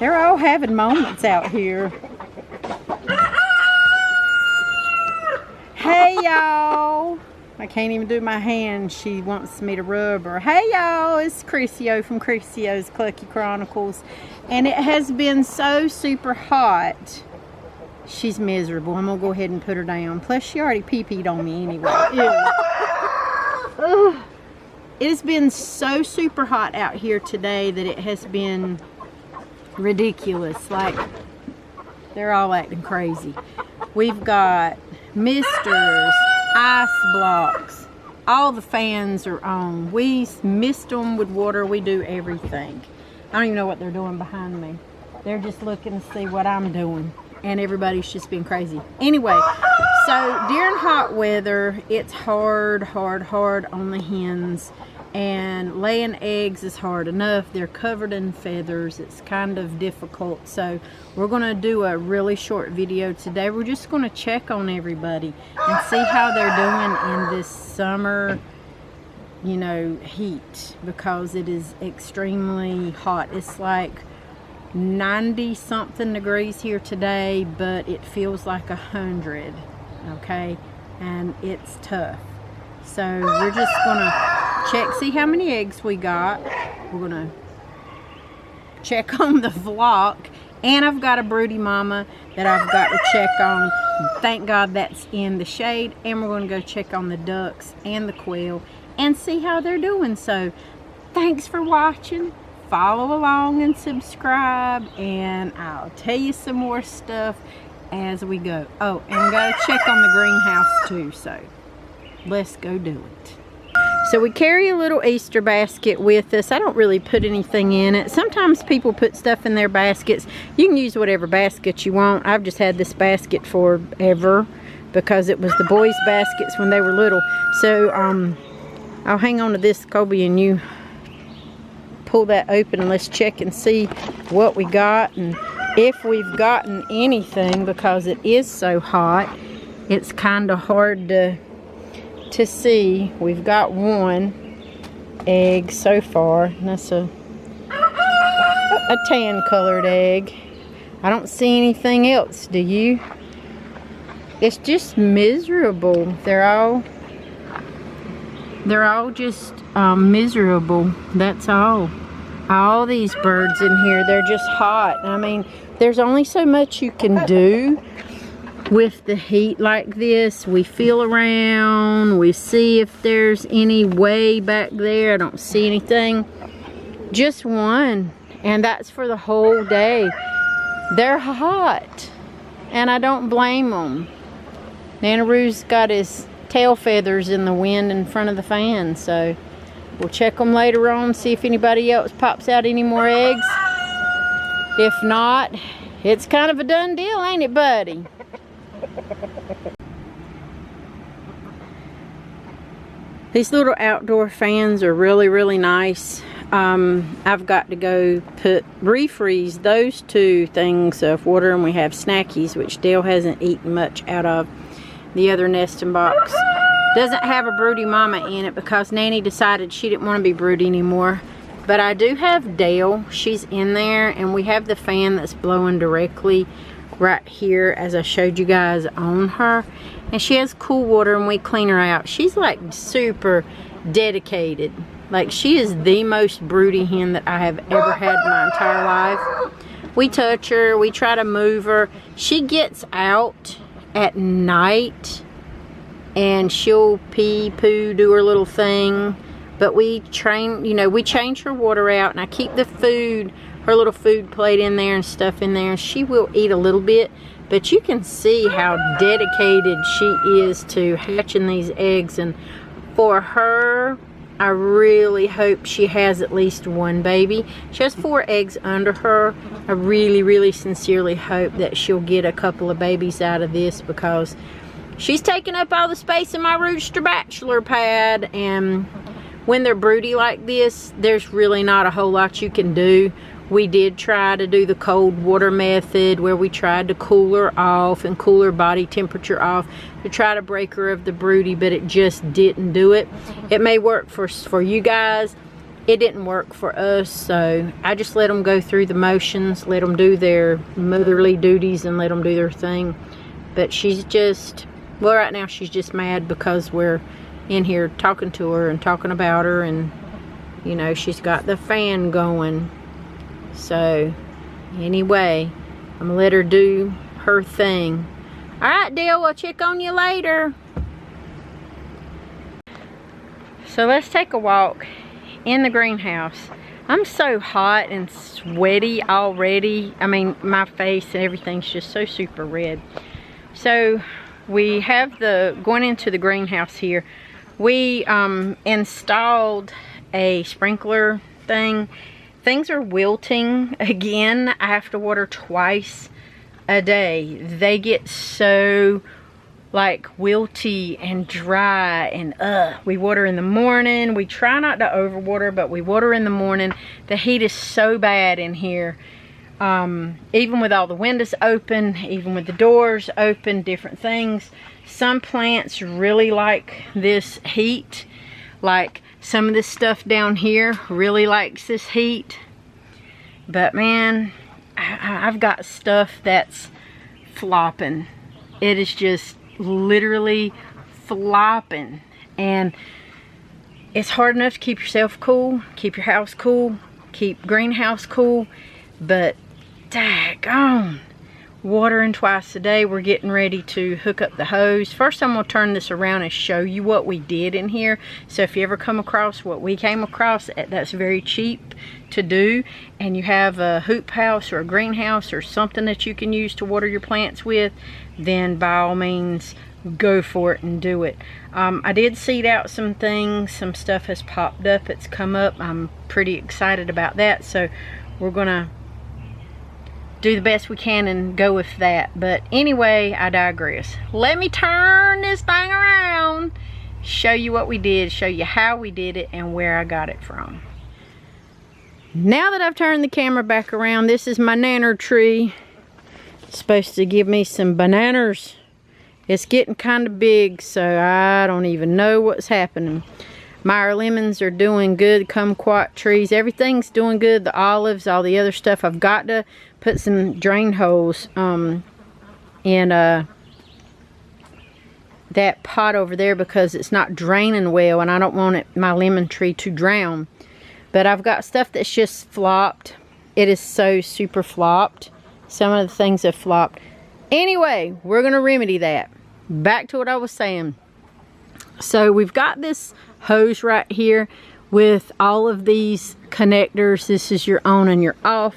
They're all having moments out here. Hey y'all. I can't even do my hand. She wants me to rub her. Hey y'all, it's Crissy O from Crissy O's Clucky Chronicles. And it has been so super hot. She's miserable. I'm gonna go ahead and put her down. Plus she already pee-peed on me anyway. It has been so super hot out here today that it has been ridiculous. Like, they're all acting crazy. We've got misters, ice blocks, all the fans are on. We mist them with water. We do everything. I don't even know what they're doing behind me. They're just looking to see what I'm doing, and everybody's just being crazy. Anyway, so during hot weather, it's hard on the hens, and laying eggs is hard enough. They're covered in feathers. It's kind of difficult. So we're going to do a really short video today. We're just going to check on everybody and see how they're doing in this summer, you know, heat, because it is extremely hot. It's like 90 something degrees here today, but it feels like 100, okay? And it's tough. So we're just gonna check, see how many eggs we got. We're gonna check on the flock, and I've got a broody mama that I've got to check on. Thank God that's in the shade. And we're gonna go check on the ducks and the quail and see how they're doing. So thanks for watching. Follow along and subscribe, and I'll tell you some more stuff as we go. Oh, and we gotta check on the greenhouse too, so let's go do it. So we carry a little Easter basket with us. I don't really put anything in it. Sometimes people put stuff in their baskets. You can use whatever basket you want. I've just had this basket forever because it was the boys' baskets when they were little. So I'll hang on to this, Kobe, and you pull that open, and let's check and see what we got and if we've gotten anything, because it is so hot. It's kind of hard to see. We've got one egg so far, and that's a tan colored egg. I don't see anything else, do you? It's just miserable. They're all just miserable. That's all these birds in here, they're just hot. I mean, there's only so much you can do with the heat like this. We feel around, we see if there's any way back there. I don't see anything. Just one, and that's for the whole day. They're hot, and I don't blame them. Nanaroo's got his tail feathers in the wind in front of the fan, so we'll check them later on, see if anybody else pops out any more eggs. If not, it's kind of a done deal, ain't it, buddy? These little outdoor fans are really nice. I've got to go refreeze those two things of water, and we have snackies, which Dale hasn't eaten much out of. The other nesting box doesn't have a broody mama in it because Nanny decided she didn't want to be broody anymore. But I do have Dale. She's in there, and we have the fan that's blowing directly right here, as I showed you guys, on her. And she has cool water, and we clean her out. She's like super dedicated. Like, she is the most broody hen that I have ever had in my entire life. We touch her, we try to move her. She gets out at night and she'll pee, poo, do her little thing. But we train, you know, we change her water out, and I keep the food, her little food plate in there and stuff in there. She will eat a little bit, but you can see how dedicated she is to hatching these eggs. And for her, I really hope she has at least one baby. She has 4 eggs under her. I really sincerely hope that she'll get a couple of babies out of this, because she's taking up all the space in my rooster bachelor pad. And when they're broody like this, there's really not a whole lot you can do. We did try to do the cold water method, where we tried to cool her off and cool her body temperature off to try to break her of the broody, but it just didn't do it. It may work for you guys. it didn't work for us, so I just let them go through the motions, let them do their motherly duties and let them do their thing. But she's just, well, right now she's just mad because we're in here talking to her and talking about her, and you know, she's got the fan going. So anyway, I'm gonna let her do her thing. All right, Dale, I'll check on you later. So let's take a walk in the greenhouse. I'm so hot and sweaty already. I mean, my face and everything's just so super red. So we have going into the greenhouse here, we installed a sprinkler thing. Things are wilting again. I have to water twice a day. They get so like wilty and dry, and we water in the morning. We try not to overwater, but we water in the morning. The heat is so bad in here, even with all the windows open, even with the doors open, different things. Some plants really like this heat. Like some of this stuff down here really likes this heat. But man, I've got stuff that's flopping. It is just literally flopping, and it's hard enough to keep yourself cool, keep your house cool, keep greenhouse cool, but daggone, watering twice a day. We're getting ready to hook up the hose. First, I'm gonna turn this around and show you what we did in here. So if you ever come across what we came across, that's very cheap to do, and you have a hoop house or a greenhouse or something that you can use to water your plants with, then by all means go for it and do it. I did seed out some things. Some stuff has popped up, it's come up. I'm pretty excited about that, so we're gonna do the best we can and go with that. But anyway, I digress. Let me turn this thing around, show you what we did, show you how we did it, and where I got it from. Now that I've turned the camera back around, this is my nanner tree. It's supposed to give me some bananas. It's getting kind of big, so I don't even know what's happening. My lemons are doing good, kumquat trees, everything's doing good. The olives, all the other stuff. I've got to put some drain holes in that pot over there because it's not draining well, and I don't want my lemon tree to drown. But I've got stuff that's just flopped. It is so super flopped. Some of the things have flopped. Anyway, we're going to remedy that. Back to what I was saying. So we've got this hose right here with all of these connectors. This is your on and your off.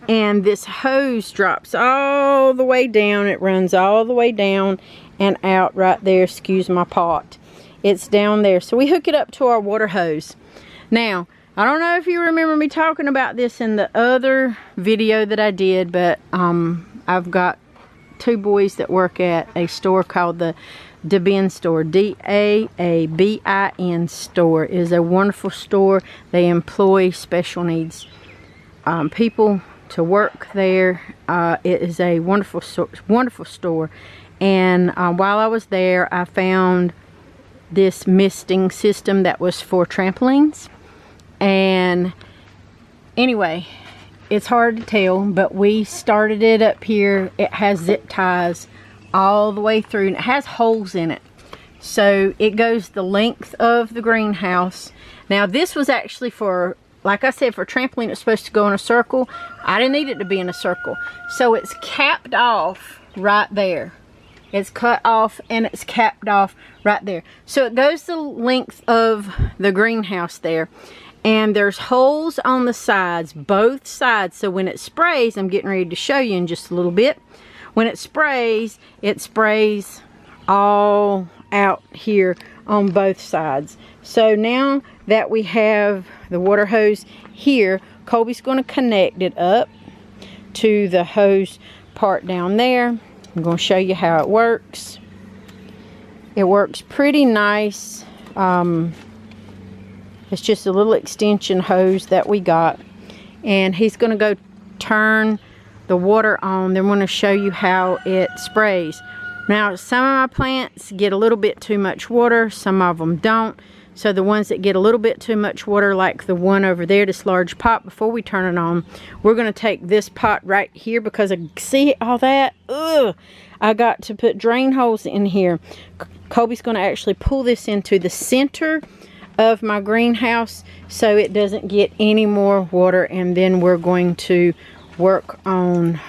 And this hose drops all the way down. It runs all the way down and out right there. Excuse my pot. It's down there. So we hook it up to our water hose. Now, I don't know if you remember me talking about this in the other video that I did, but I've got two boys that work at a store called the Dabin store. D-A-A-B-I-N store. It is a wonderful store. They employ special needs people to work there. It is a wonderful store. And while I was there, I found this misting system that was for trampolines. And anyway, it's hard to tell, but we started it up here. It has zip ties all the way through, and it has holes in it, so it goes the length of the greenhouse. Now this was actually for, like I said, for trampoline. It's supposed to go in a circle. I didn't need it to be in a circle, so it's capped off right there. It's cut off and it's capped off right there, so it goes the length of the greenhouse there. And there's holes on the sides, both sides, so when it sprays, I'm getting ready to show you in just a little bit. When it sprays all out here on both sides. So now that we have the water hose here, Colby's going to connect it up to the hose part down there. I'm going to show you how it works. It works pretty nice. It's just a little extension hose that we got. And he's going to go turn the water on. Then we're going to show you how it sprays. Now, some of my plants get a little bit too much water. Some of them don't. So the ones that get a little bit too much water, like the one over there, this large pot, before we turn it on, we're going to take this pot right here, because I see all that. Ugh, I got to put drain holes in here. Kobe's going to actually pull this into the center of my greenhouse so it doesn't get any more water, and then we're going to work on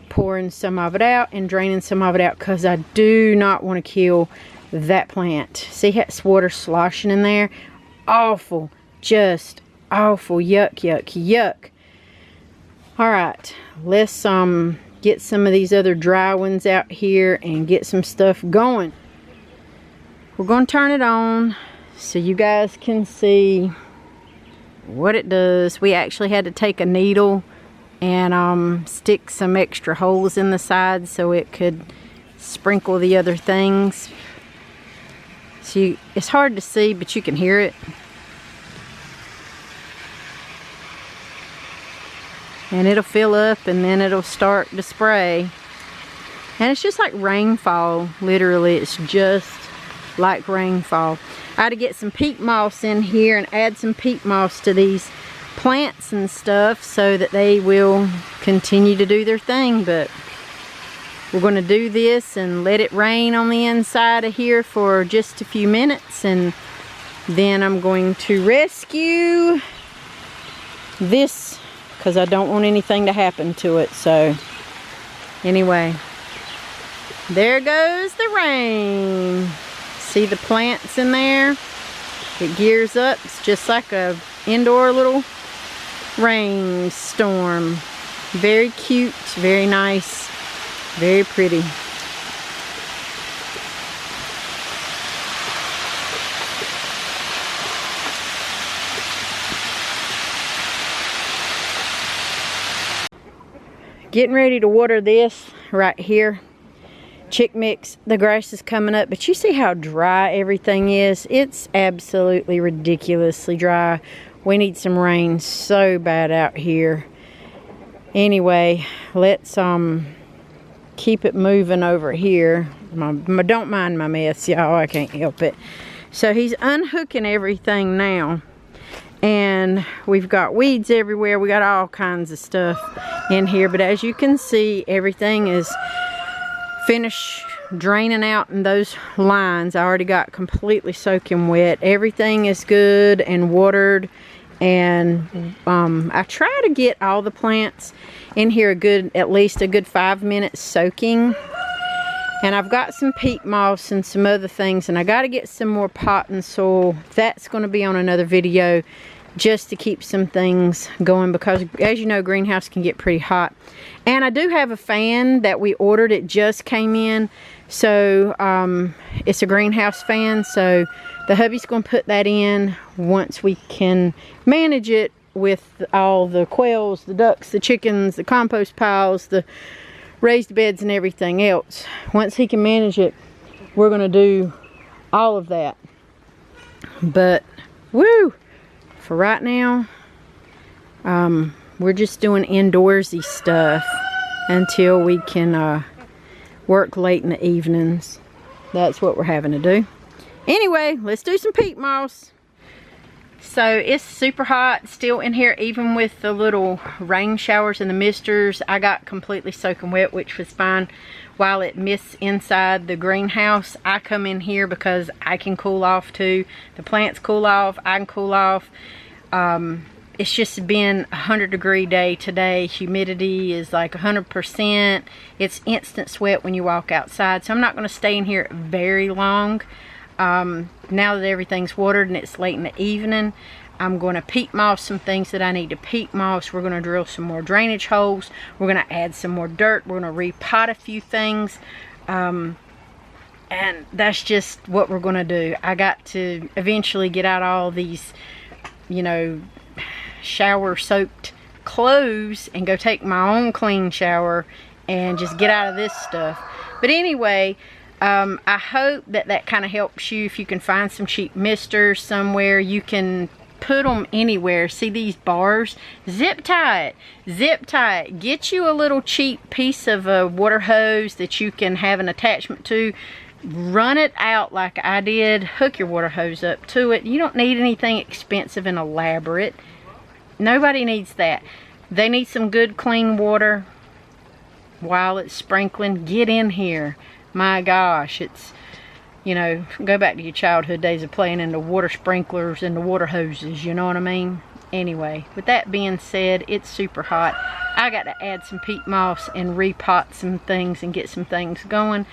pouring some of it out and draining some of it out, because I do not want to kill that plant. See how it's water sloshing in there? Awful. Just awful. Yuck, yuck, yuck. Alright, let's get some of these other dry ones out here and get some stuff going. We're going to turn it on so you guys can see what it does. We actually had to take a needle and stick some extra holes in the side so it could sprinkle the other things. So it's hard to see, but you can hear it. And it'll fill up, and then it'll start to spray. And it's just like rainfall, literally. It's just like rainfall. I had to get some peat moss in here and add some peat moss to these plants and stuff so that they will continue to do their thing. But we're going to do this and let it rain on the inside of here for just a few minutes, and then I'm going to rescue this because I don't want anything to happen to it. So anyway, there goes the rain. See the plants in there? It gears up. It's just like a indoor little rainstorm. Very cute, very nice, very pretty. Getting ready to water this right here. Chick mix. The grass is coming up, but you see how dry everything is? It's absolutely ridiculously dry. We need some rain so bad out here. Anyway, let's keep it moving over here. Don't mind my mess, y'all. I can't help it. So he's unhooking everything now, and we've got weeds everywhere. We got all kinds of stuff in here, but as you can see, everything is finished draining out in those lines. I already got completely soaking wet. Everything is good and watered, and I try to get all the plants in here at least a good 5 minutes soaking. And I've got some peat moss and some other things, and I got to get some more potting soil. That's going to be on another video, just to keep some things going, because as you know, greenhouse can get pretty hot. And I do have a fan that we ordered. It just came in, so it's a greenhouse fan, so the hubby's going to put that in once we can manage it with all the quails, the ducks, the chickens, the compost piles, the raised beds and everything else. Once he can manage it, we're going to do all of that. But woo, for right now, we're just doing indoorsy stuff until we can work late in the evenings. That's what we're having to do. Anyway, let's do some peat moss. So it's super hot still in here, even with the little rain showers and the misters. I got completely soaking wet, which was fine. While it mists inside the greenhouse, I come in here because I can cool off too. The plants cool off, I can cool off. It's just been a 100-degree day today. Humidity is like 100%. It's instant sweat when you walk outside. So I'm not going to stay in here very long. Now that everything's watered and it's late in the evening, I'm going to peat moss some things that I need to peat moss. We're going to drill some more drainage holes. We're going to add some more dirt. We're going to repot a few things. And that's just what we're going to do. I got to eventually get out all these, you know, shower soaked clothes and go take my own clean shower and just get out of this stuff. But anyway, I hope that kind of helps you. If you can find some cheap misters somewhere, you can put them anywhere. See these bars? Zip tie it. Zip tie it. Get you a little cheap piece of a water hose that you can have an attachment to. run it out like I did. Hook your water hose up to it. You don't need anything expensive and elaborate. Nobody needs that. They need some good clean water while it's sprinkling. Get in here. My gosh, it's, you know, go back to your childhood days of playing in the water sprinklers and the water hoses, you know what I mean? Anyway, with that being said, it's super hot. I got to add some peat moss and repot some things and get some things going.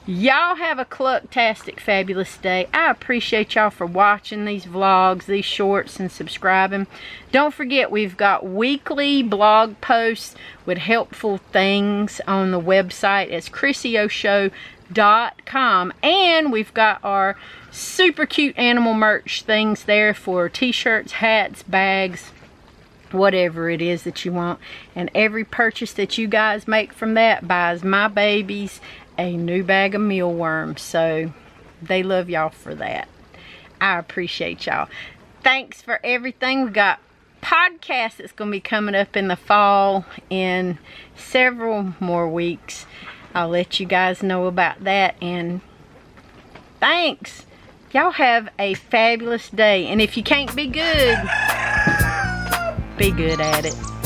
Y'all have a clucktastic fabulous day. I appreciate y'all for watching these vlogs, these shorts, and subscribing. Don't forget, we've got weekly blog posts with helpful things on the website. It's CrissyOshow.com, and we've got our super cute animal merch things there for t-shirts, hats, bags, whatever it is that you want. And every purchase that you guys make from that buys my babies a new bag of mealworms, so they love y'all for that. I appreciate y'all. Thanks for everything. We got podcasts that's going to be coming up in the fall in several more weeks. I'll let you guys know about that, and thanks. Y'all have a fabulous day, and if you can't be good at it.